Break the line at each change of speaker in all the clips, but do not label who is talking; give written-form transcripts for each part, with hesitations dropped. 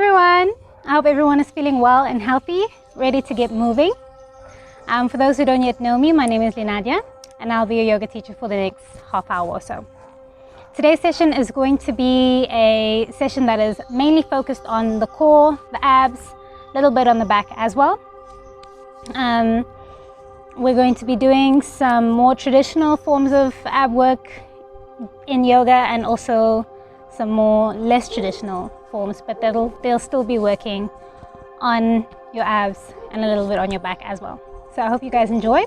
everyone. I hope everyone is feeling well and healthy, ready to get moving. For those who don't yet know me, my name is Lenadia, and I'll be your yoga teacher for the next half hour or so. Today's session is going to be a session that is mainly focused on the core, the abs, a little bit on the back as well. We're going to be doing some more traditional forms of ab work in yoga and also some more less traditional forms, but they'll still be working on your abs and a little bit on your back as well. So I hope you guys enjoy.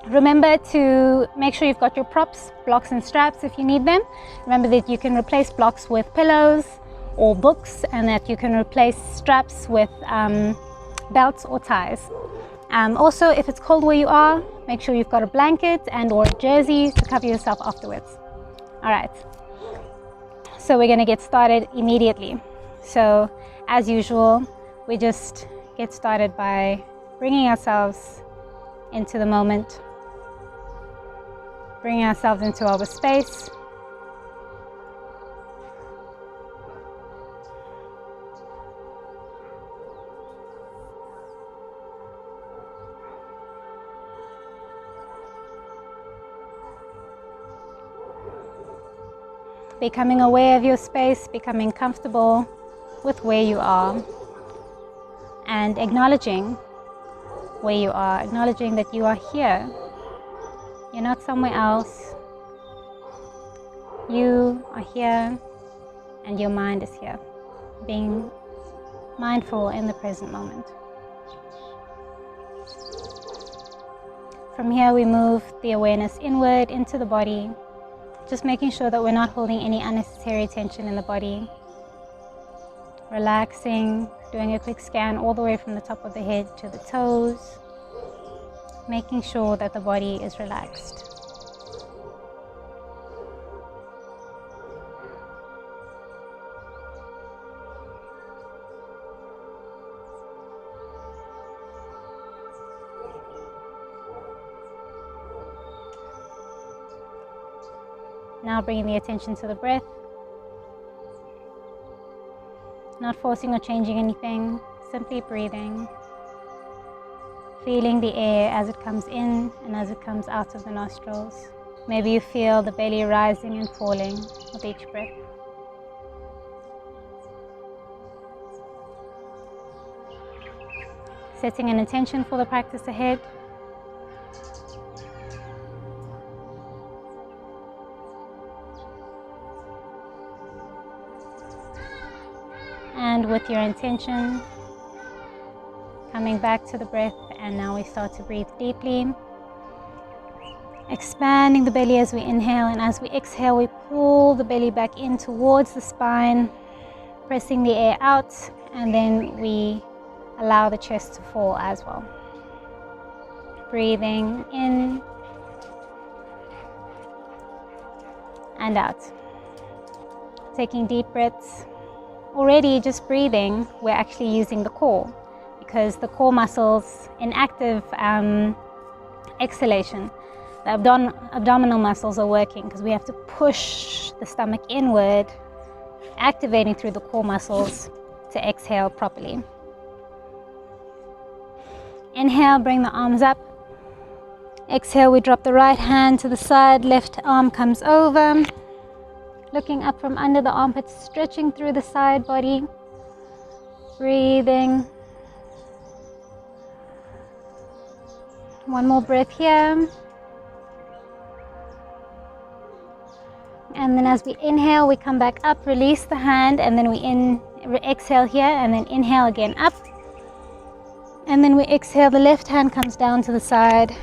Remember to make sure you've got your props, blocks and straps if you need them. Remember that you can replace blocks with pillows or books, and that you can replace straps with belts or ties. Also, if it's cold where you are, make sure you've got a blanket and or a jersey to cover yourself afterwards. All right, so we're going to get started immediately. So as usual, we just get started by bringing ourselves into the moment, bringing ourselves into our space. Becoming aware of your space, becoming comfortable with where you are, and acknowledging where you are, acknowledging that you are here. You're not somewhere else. You are here, and your mind is here. Being mindful in the present moment. From here, we move the awareness inward into the body, just making sure that we're not holding any unnecessary tension in the body. Relaxing, doing a quick scan all the way from the top of the head to the toes, making sure that the body is relaxed. Now bringing the attention to the breath. Not forcing or changing anything, simply breathing. Feeling the air as it comes in and as it comes out of the nostrils. Maybe you feel the belly rising and falling with each breath. Setting an intention for the practice ahead. And with your intention, coming back to the breath, and now we start to breathe deeply. Expanding the belly as we inhale, and as we exhale, we pull the belly back in towards the spine, pressing the air out, and then we allow the chest to fall as well. Breathing in and out. Taking deep breaths. Already just breathing, we're actually using the core, because the core muscles in active exhalation, the abdominal muscles are working because we have to push the stomach inward, activating through the core muscles to exhale properly. Inhale, bring the arms up. Exhale, we drop the right hand to the side, left arm comes over. Looking up from under the armpits, stretching through the side body. Breathing. One more breath here. And then as we inhale, we come back up, release the hand, and then we exhale here, and then inhale again up. And then we exhale, the left hand comes down to the side,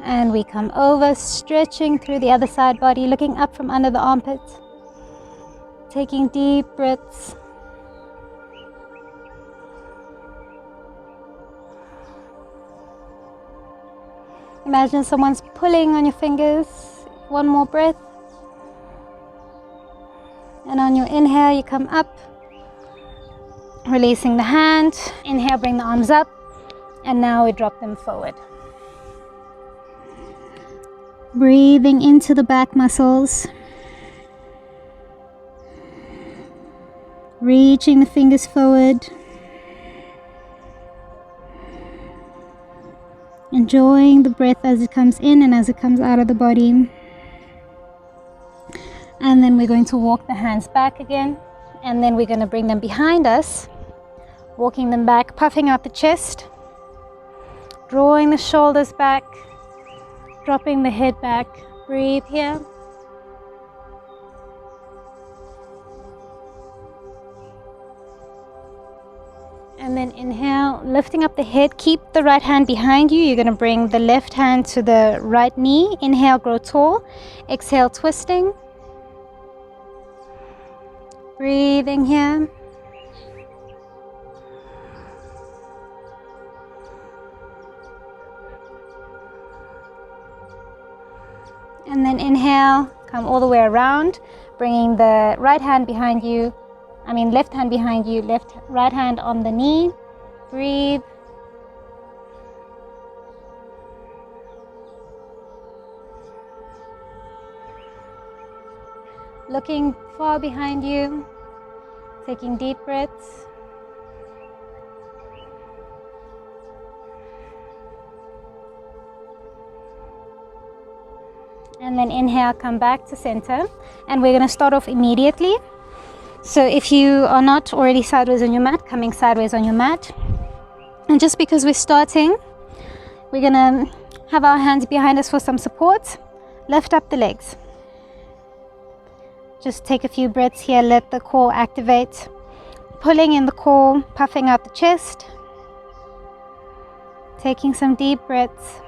and we come over, stretching through the other side body, looking up from under the armpits. Taking deep breaths. Imagine someone's pulling on your fingers. One more breath. And on your inhale, you come up, releasing the hand. Inhale, bring the arms up, and now we drop them forward. Breathing into the back muscles. Reaching the fingers forward. Enjoying the breath as it comes in and as it comes out of the body. And then we're going to walk the hands back again. And then we're going to bring them behind us. Walking them back, puffing out the chest. Drawing the shoulders back. Dropping the head back. Breathe here. And then inhale, lifting up the head. Keep the right hand behind you. You're going to bring the left hand to the right knee. Inhale, grow tall. Exhale, twisting. Breathing here. And then inhale, come all the way around, bringing the right hand behind you. Left hand behind you, right hand on the knee. Breathe. Looking far behind you, taking deep breaths. And then inhale, come back to center. And we're going to start off immediately. So if you are not already sideways on your mat, coming sideways on your mat. And just because we're starting, we're going to have our hands behind us for some support. Lift up the legs. Just take a few breaths here, let the core activate. Pulling in the core, puffing out the chest. Taking some deep breaths.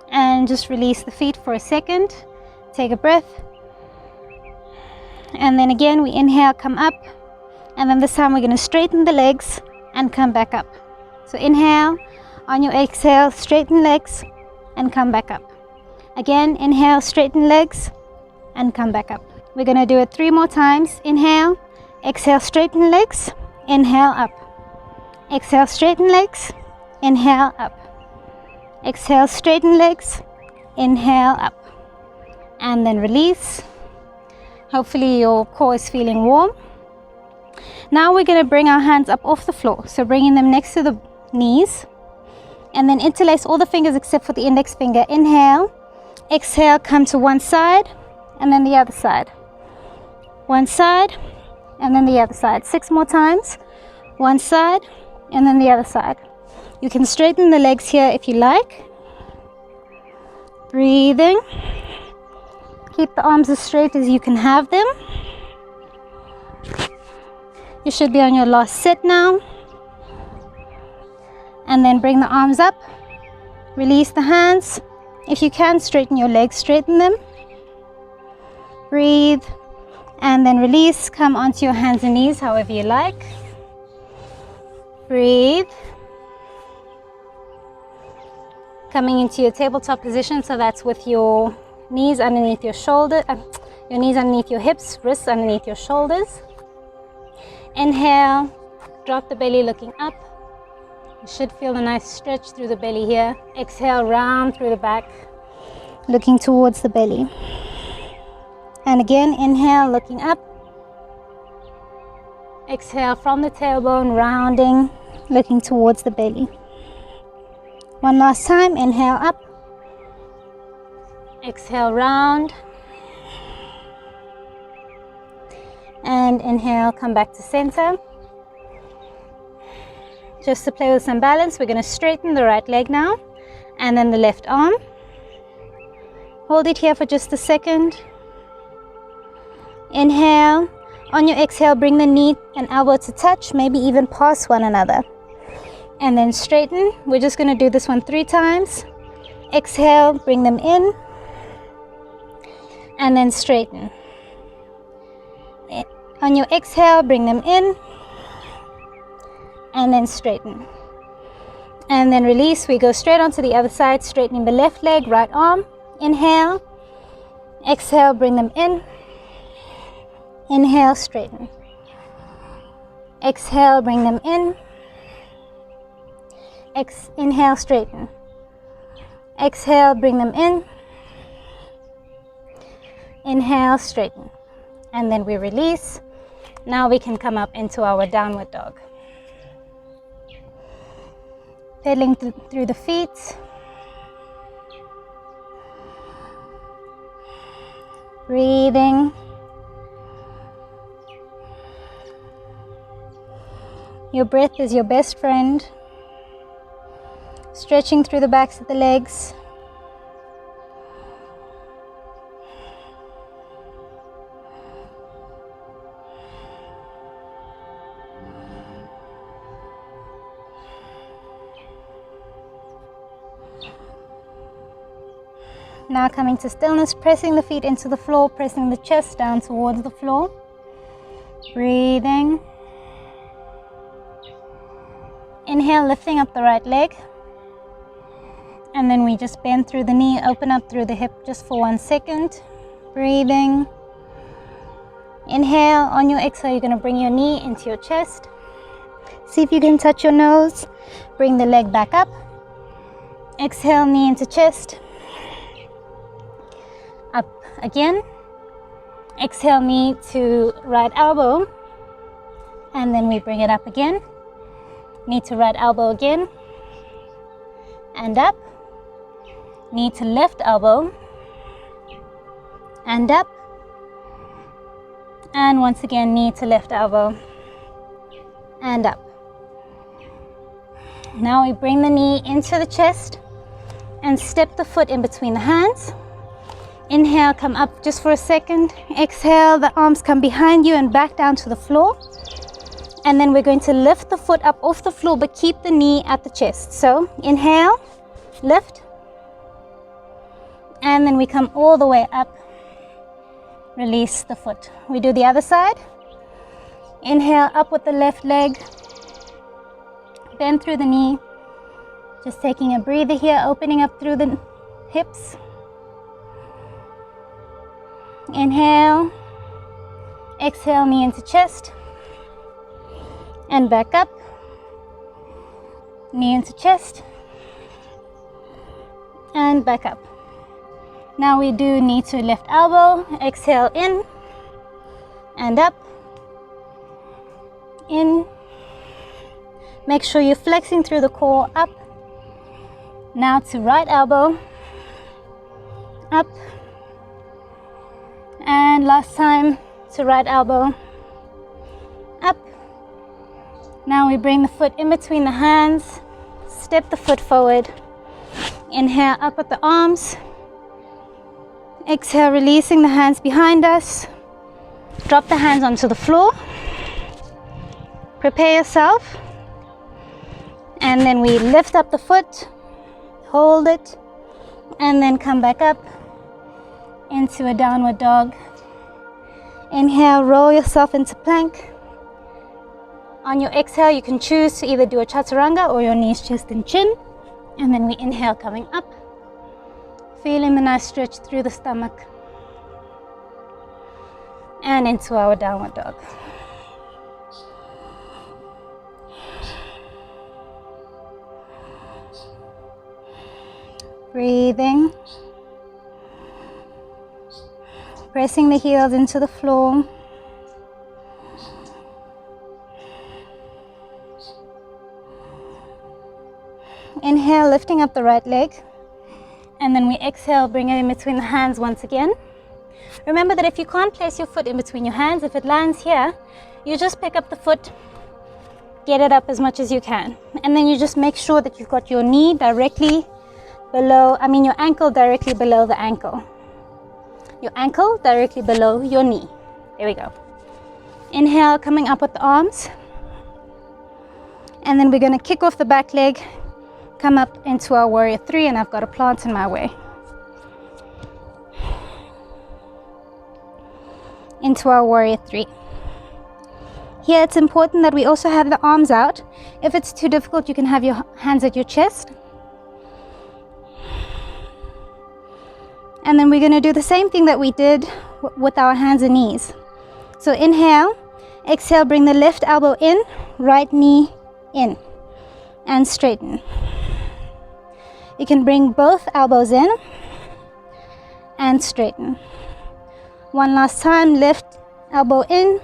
And just release the feet for a second. Take a breath. And then again, we inhale, come up. And then this time we're going to straighten the legs and come back up. So inhale, on your exhale, straighten legs and come back up. Again, inhale, straighten legs and come back up. We're going to do it 3 more times. Inhale, exhale, straighten legs, inhale, up. Exhale, straighten legs, inhale, up. Exhale, straighten legs, inhale, up. And then release. Hopefully your core is feeling warm. Now we're going to bring our hands up off the floor. So bringing them next to the knees. And then interlace all the fingers except for the index finger. Inhale, exhale, come to one side and then the other side. One side and then the other side. 6 more times. One side and then the other side. You can straighten the legs here if you like. Breathing. Keep the arms as straight as you can have them. You should be on your last sit now. And then bring the arms up. Release the hands. If you can, straighten your legs, straighten them. Breathe. And then release. Come onto your hands and knees, however you like. Breathe. Coming into your tabletop position, so that's with your knees underneath your shoulder, your knees underneath your hips, wrists underneath your shoulders. Inhale, drop the belly looking up. You should feel a nice stretch through the belly here. Exhale, round through the back, looking towards the belly. And again, inhale, looking up. Exhale from the tailbone, rounding, looking towards the belly. One last time, inhale up. Exhale, round. And inhale, come back to center. Just to play with some balance, we're going to straighten the right leg now. And then the left arm. Hold it here for just a second. Inhale. On your exhale, bring the knee and elbow to touch, maybe even past one another. And then straighten. We're just going to do this one 3 times. Exhale, bring them in. And then straighten. On your exhale, bring them in. And then straighten. And then release. We go straight onto the other side, straightening the left leg, right arm. Inhale. Exhale, bring them in. Inhale, straighten. Exhale, bring them in. Inhale, straighten. Exhale, bring them in. Inhale, straighten. And then we release. Now we can come up into our downward dog. Pedaling through the feet. Breathing. Your breath is your best friend. Stretching through the backs of the legs. Now coming to stillness, pressing the feet into the floor, pressing the chest down towards the floor. Breathing. Inhale, lifting up the right leg. And then we just bend through the knee, open up through the hip just for 1 second. Breathing. Inhale, on your exhale, you're going to bring your knee into your chest. See if you can touch your nose. Bring the leg back up. Exhale, knee into chest. Up again. Exhale, knee to right elbow. And then we bring it up again. Knee to right elbow again. And up. Knee to left elbow. And up. And once again, knee to left elbow. And up. Now we bring the knee into the chest and step the foot in between the hands. Inhale, come up just for a second. Exhale, the arms come behind you and back down to the floor. And then we're going to lift the foot up off the floor, but keep the knee at the chest. So inhale, lift. And then we come all the way up. Release the foot. We do the other side. Inhale, up with the left leg. Bend through the knee. Just taking a breather here, opening up through the hips. Inhale. Exhale, knee into chest. And back up. Knee into chest. And back up. Now we do knee to left elbow. Exhale in. And up. In. Make sure you're flexing through the core, up. Now to right elbow. Up. And last time to right elbow. Up. Now we bring the foot in between the hands. Step the foot forward. Inhale, up with the arms. Exhale, releasing the hands behind us. Drop the hands onto the floor. Prepare yourself. And then we lift up the foot. Hold it. And then come back up into a downward dog. Inhale, roll yourself into plank. On your exhale, you can choose to either do a chaturanga or your knees, chest and chin. And then we inhale, coming up. Feeling the nice stretch through the stomach. And into our downward dog. Breathing. Pressing the heels into the floor. Inhale, lifting up the right leg. And then we exhale, bring it in between the hands once again. Remember that if you can't place your foot in between your hands, if it lands here, you just pick up the foot, get it up as much as you can. And then you just make sure that you've got your knee directly below, your ankle directly below the ankle. Your ankle directly below your knee. There we go. Inhale, coming up with the arms. And then we're going to kick off the back leg, come up into our warrior three, and I've got a plant in my way. Into our warrior three. Here it's important that we also have the arms out. If it's too difficult, you can have your hands at your chest. And then we're going to do the same thing that we did with our hands and knees. So inhale, exhale, bring the left elbow in, right knee in, and straighten. You can bring both elbows in and straighten. One last time, lift, elbow in,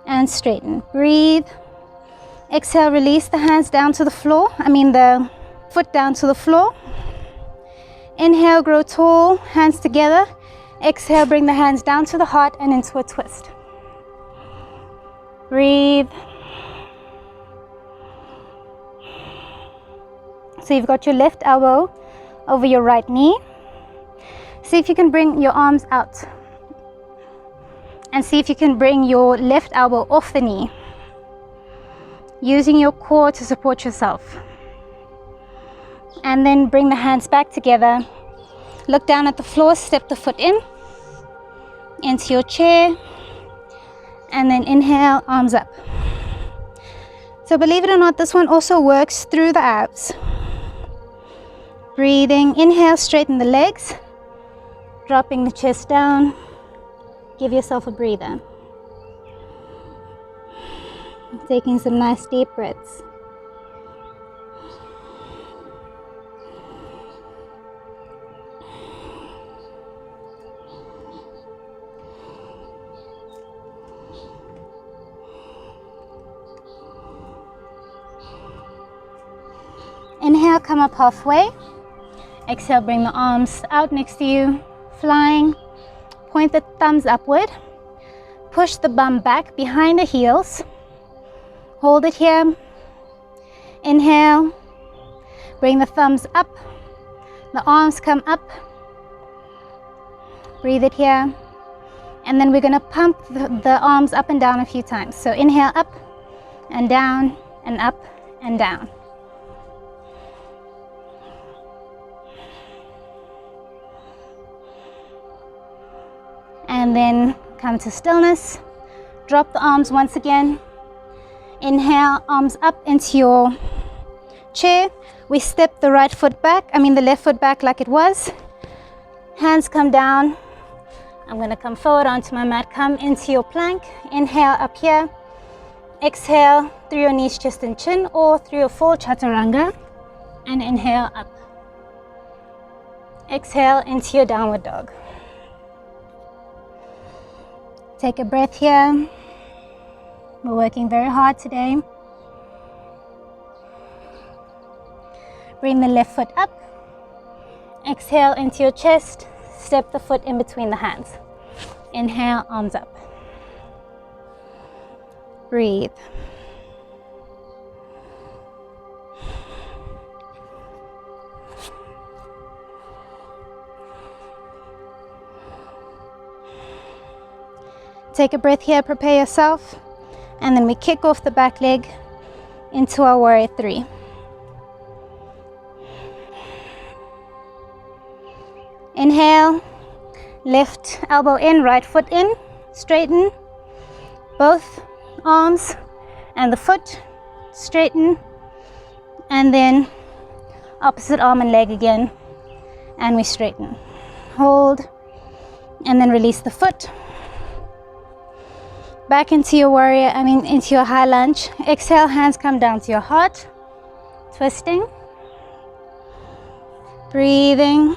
and straighten. Breathe. Exhale, release the hands down to the floor. The foot down to the floor. Inhale, grow tall, hands together. Exhale, bring the hands down to the heart and into a twist. Breathe. So you've got your left elbow over your right knee. See if you can bring your arms out. And see if you can bring your left elbow off the knee, using your core to support yourself. And then bring the hands back together. Look down at the floor, step the foot in, into your chair, and then inhale, arms up. So believe it or not, this one also works through the abs. Breathing, inhale, straighten the legs, dropping the chest down. Give yourself a breather. Taking some nice deep breaths. Inhale, come up halfway. Exhale, bring the arms out next to you, flying. Point the thumbs upward. Push the bum back behind the heels. Hold it here. Inhale. Bring the thumbs up. The arms come up. Breathe it here. And then we're going to pump the arms up and down a few times. So inhale, up and down and up and down. And then come to stillness. Drop the arms once again. Inhale, arms up into your chair. We step the right foot back, the left foot back like it was. Hands come down. I'm going to come forward onto my mat. Come into your plank. Inhale up here. Exhale through your knees, chest and chin, or through your full chaturanga. And inhale up. Exhale into your downward dog. Take a breath here. We're working very hard today. Bring the left foot up. Exhale into your chest. Step the foot in between the hands. Inhale, arms up. Breathe. Take a breath here, prepare yourself, and then we kick off the back leg into our warrior three. Inhale, left elbow in, right foot in, straighten both arms and the foot, straighten, and then opposite arm and leg again, and we straighten. Hold, and then release the foot. Back into your warrior, into your high lunge. Exhale, hands come down to your heart. Twisting. Breathing.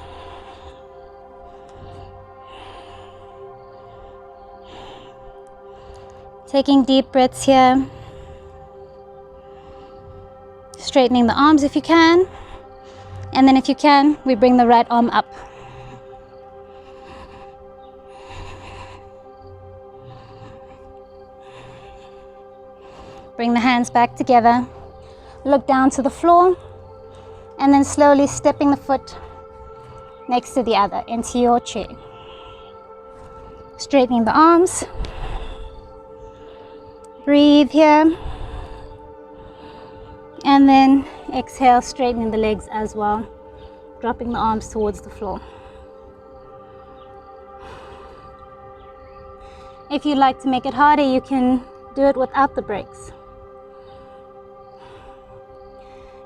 Taking deep breaths here. Straightening the arms if you can. And then if you can, we bring the right arm up. Bring the hands back together. Look down to the floor. And then slowly stepping the foot next to the other into your chair. Straightening the arms. Breathe here. And then exhale, straightening the legs as well. Dropping the arms towards the floor. If you'd like to make it harder, you can do it without the breaks.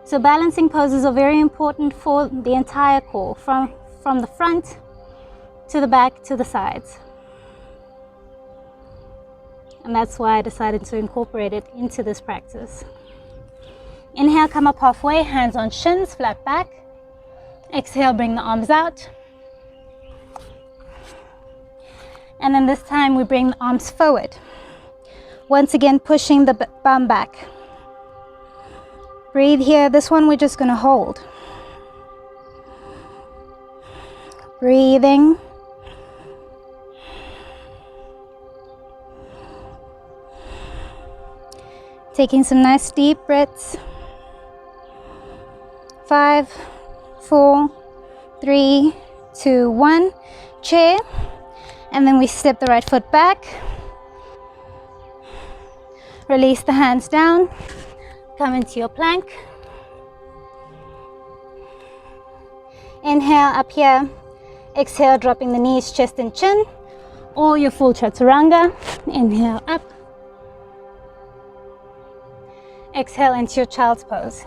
So balancing poses are very important for the entire core, from the front to the back to the sides. And that's why I decided to incorporate it into this practice. Inhale, come up halfway, hands on shins, flat back. Exhale, bring the arms out. And then this time we bring the arms forward. Once again, pushing the bum back. Breathe here. This one we're just going to hold. Breathing. Taking some nice deep breaths. 5, 4, 3, 2, 1. Chair. And then we step the right foot back. Release the hands down. Come into your plank. Inhale up here. Exhale, dropping the knees, chest and chin. Or your full chaturanga. Inhale up. Exhale into your child's pose.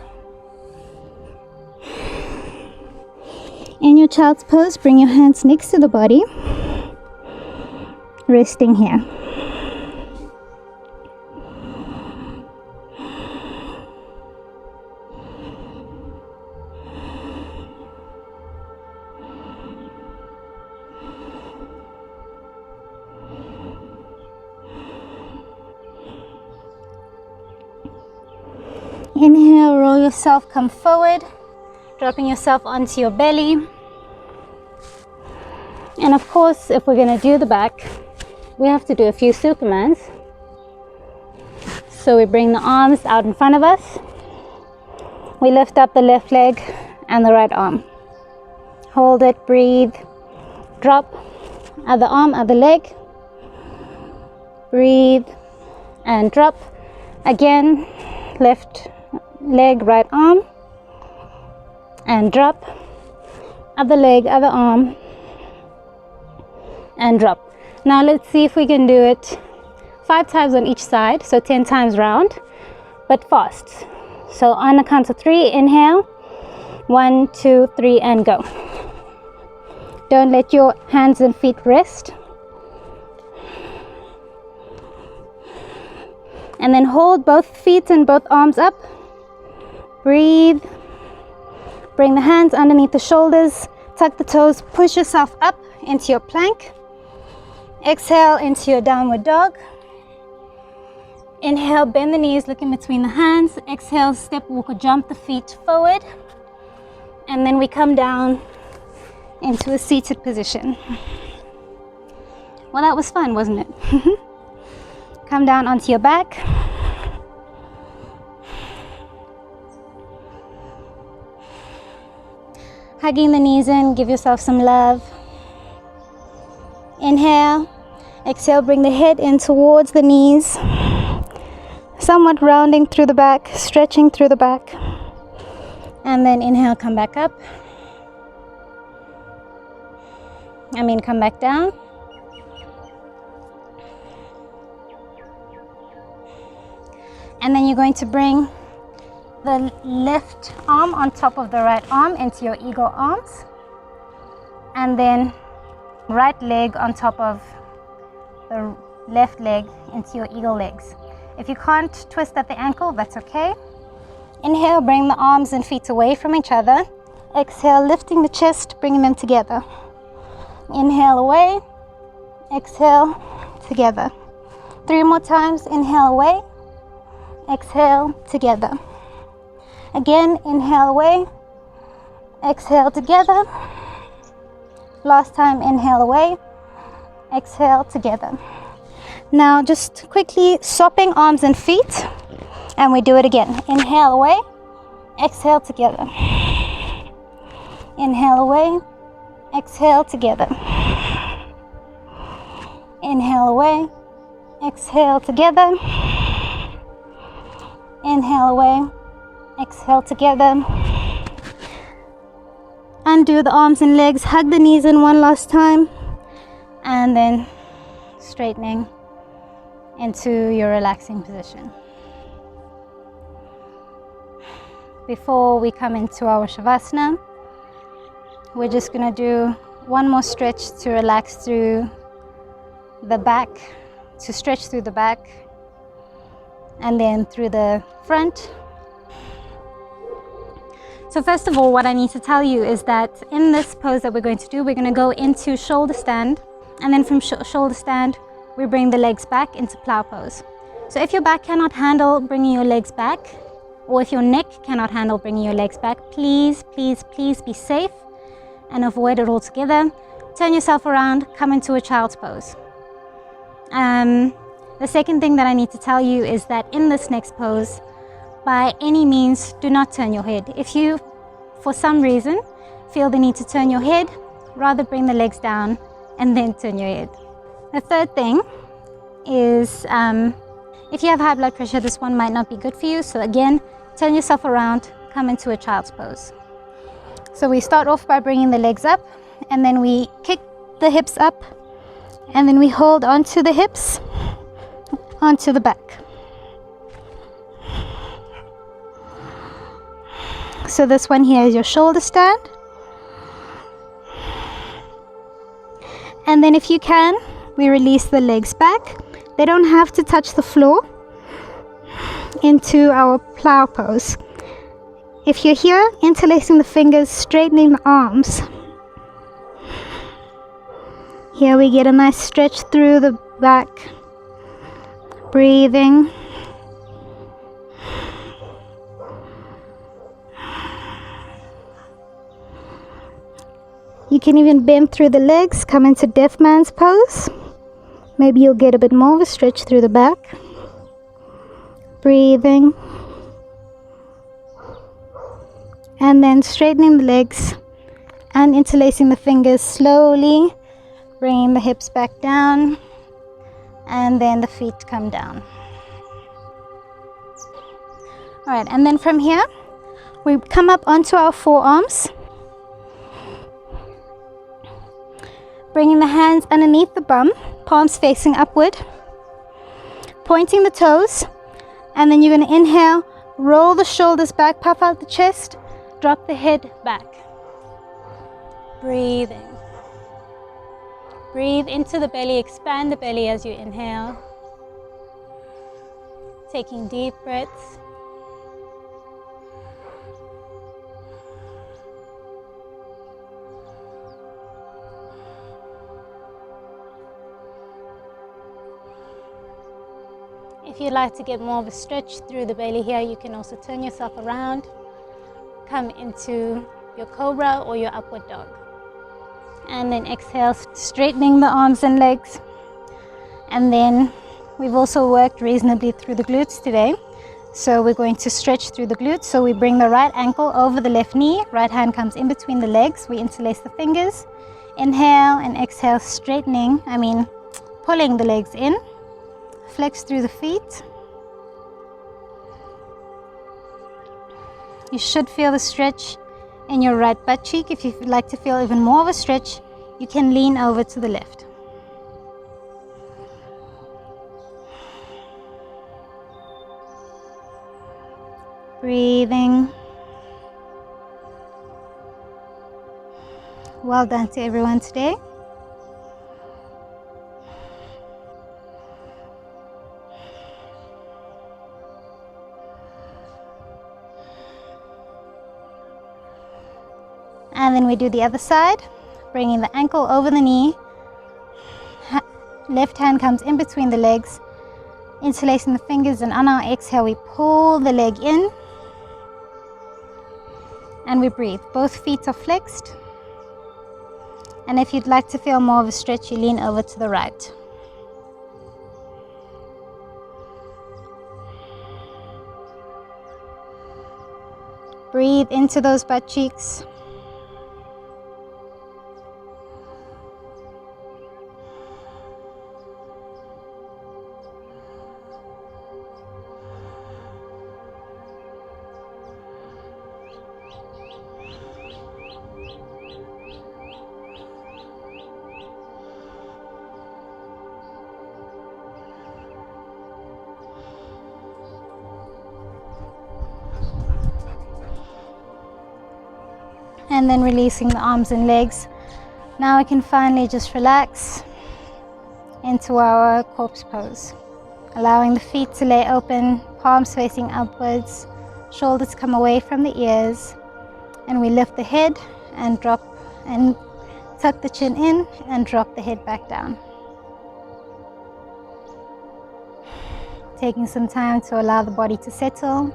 In your child's pose, bring your hands next to the body. Resting here. Inhale, roll yourself, come forward, dropping yourself onto your belly. And of course, if we're going to do the back, we have to do a few Supermans. So we bring the arms out in front of us. We lift up the left leg and the right arm. Hold it, breathe, drop, other arm, other leg. Breathe and drop. Again, left leg, right arm, and drop. Other leg, other arm, and drop. Now let's see if we can do it 5 times on each side, so 10 times round, but fast. So on the count of 3, inhale, 1, 2, 3, and go. Don't let your hands and feet rest. And then hold both feet and both arms up. Breathe. Bring the hands underneath the shoulders. Tuck the toes. Push yourself up into your plank. Exhale into your downward dog. Inhale, bend the knees, look in between the hands. Exhale, step, walk or jump the feet forward. And then we come down into a seated position. Well, that was fun, wasn't it? Come down onto your back. Hugging the knees in, give yourself some love. Inhale. Exhale, bring the head in towards the knees. Somewhat rounding through the back, stretching through the back. And then inhale, come back up. Come back down. And then you're going to bring the left arm on top of the right arm into your eagle arms. And then right leg on top of the left leg into your eagle legs. If you can't twist at the ankle, that's okay. Inhale, bring the arms and feet away from each other. Exhale, lifting the chest, bringing them together. Inhale away. Exhale, together. 3 more times. Inhale away. Exhale, together. Again, inhale away. Exhale, together. Last time, inhale away. Exhale, together. Now just quickly swapping arms and feet, and we do it again. Inhale away. Exhale, together. Inhale away. Exhale, together. Inhale away. Exhale, together. Inhale away. Exhale, together. Undo the arms and legs. Hug the knees in one last time. And then straightening into your relaxing position. Before we come into our Shavasana, we're just going to do one more stretch to relax through the back, to stretch through the back, and then through the front. So first of all, what I need to tell you is that in this pose that we're going to do, we're going to go into shoulder stand. And then from shoulder stand, we bring the legs back into plow pose. So if your back cannot handle bringing your legs back, or if your neck cannot handle bringing your legs back, please, please, please be safe and avoid it altogether. Turn yourself around, come into a child's pose. The second thing that I need to tell you is that in this next pose, by any means, do not turn your head. If you, for some reason, feel the need to turn your head, rather bring the legs down and then turn your head. The third thing is, if you have high blood pressure, this one might not be good for you. So again, turn yourself around, come into a child's pose. So we start off by bringing the legs up, and then we kick the hips up, and then we hold onto the hips, onto the back. So this one here is your shoulder stand. And then if you can, we release the legs back. They don't have to touch the floor into our plow pose. If you're here, interlacing the fingers, straightening the arms. Here we get a nice stretch through the back. Breathing. You can even bend through the legs, come into deaf man's pose. Maybe you'll get a bit more of a stretch through the back. Breathing. And then straightening the legs and interlacing the fingers slowly, bringing the hips back down, and then the feet come down. All right, and then from here, we come up onto our forearms, bringing the hands underneath the bum, palms facing upward, pointing the toes, and then you're going to inhale, roll the shoulders back, puff out the chest, drop the head back. Breathing. Breathe into the belly, expand the belly as you inhale. Taking deep breaths. If you'd like to get more of a stretch through the belly here, you can also turn yourself around, come into your cobra or your upward dog. And then exhale, straightening the arms and legs. And then we've also worked reasonably through the glutes today. So we're going to stretch through the glutes. So we bring the right ankle over the left knee, right hand comes in between the legs. We interlace the fingers, inhale and exhale, pulling the legs in. Flex through the feet. You should feel the stretch in your right butt cheek. If you'd like to feel even more of a stretch, you can lean over to the left. Breathing. Well done to everyone today. And then we do the other side, bringing the ankle over the knee. Left hand comes in between the legs, interlacing the fingers, and on our exhale, we pull the leg in and we breathe. Both feet are flexed. And if you'd like to feel more of a stretch, you lean over to the right. Breathe into those butt cheeks. And then releasing the arms and legs. Now we can finally just relax into our corpse pose, allowing the feet to lay open, palms facing upwards, shoulders come away from the ears, and we lift the head and drop and Tuck the chin in and drop the head back down. Taking some time to allow the body to settle.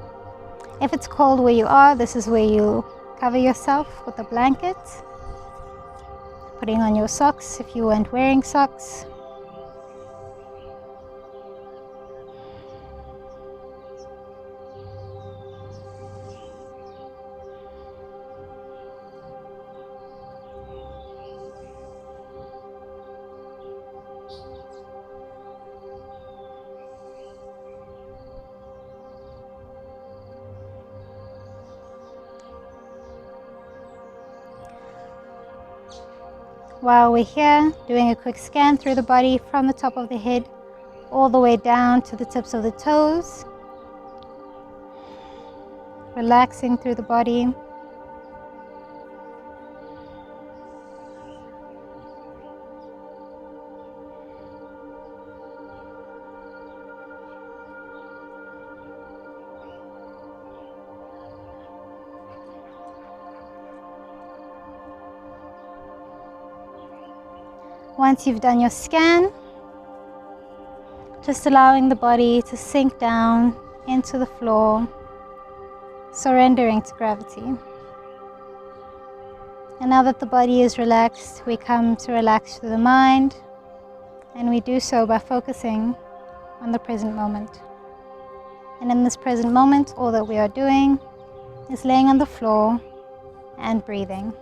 If it's cold where you are, this is where you cover yourself with a blanket. Putting on your socks if you weren't wearing socks. While we're here, doing a quick scan through the body from the top of the head all the way down to the tips of the toes. Relaxing through the body. Once you've done your scan, just allowing the body to sink down into the floor, surrendering to gravity. And now that the body is relaxed, we come to relax through the mind, and we do so by focusing on the present moment. And in this present moment, all that we are doing is laying on the floor and breathing.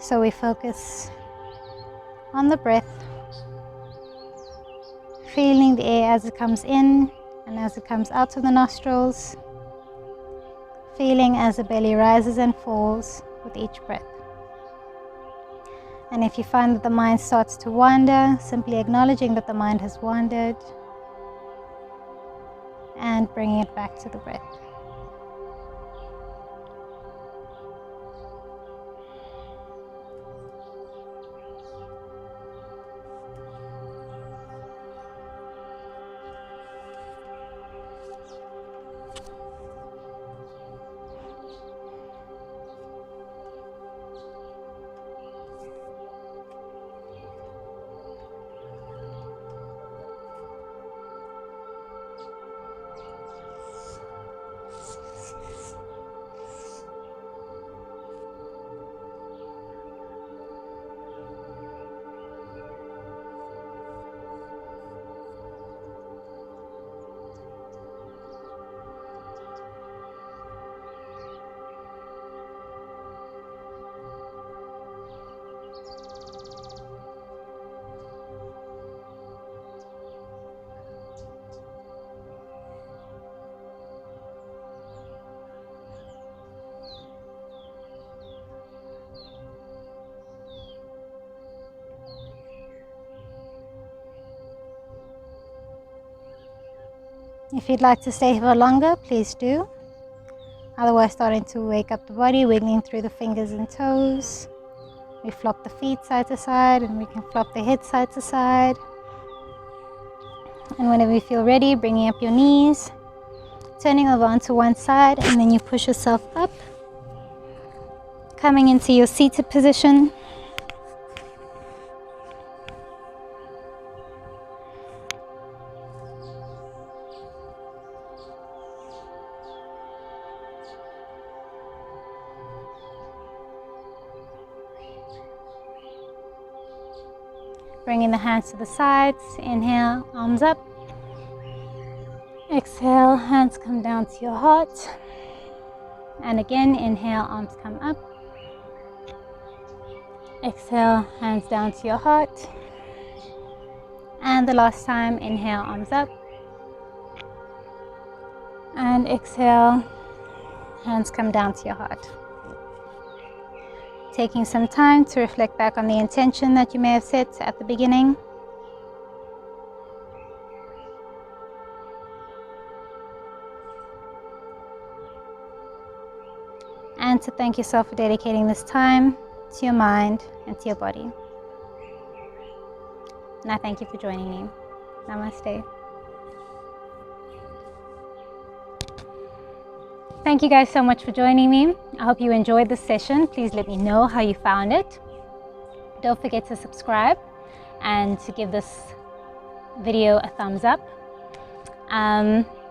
So we focus on the breath, feeling the air as it comes in and as it comes out of the nostrils, feeling as the belly rises and falls with each breath. And if you find that the mind starts to wander, simply acknowledging that the mind has wandered and bringing it back to the breath. If you'd like to stay for longer, please do. Otherwise, starting to wake up the body, wiggling through the fingers and toes. We flop the feet side to side, and we can flop the head side to side. And whenever you feel ready, bringing up your knees, turning over onto one side, and then you push yourself up, coming into your seated position. Bringing the hands to the sides, inhale, arms up. Exhale, hands come down to your heart. And again, inhale, arms come up. Exhale, hands down to your heart. And the last time, inhale, arms up. And exhale, hands come down to your heart. Taking some time to reflect back on the intention that you may have set at the beginning. And to thank yourself for dedicating this time to your mind and to your body. And I thank you for joining me. Namaste. Thank you guys so much for joining me. I hope you enjoyed this session. Please let me know how you found it. Don't forget to subscribe and to give this video a thumbs up.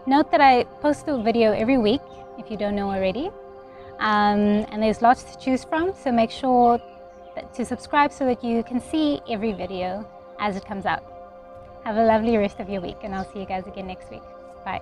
Note that I post a video every week, if you don't know already. And there's lots to choose from, so make sure to subscribe so that you can see every video as it comes out. Have a lovely rest of your week, and I'll see you guys again next week. Bye.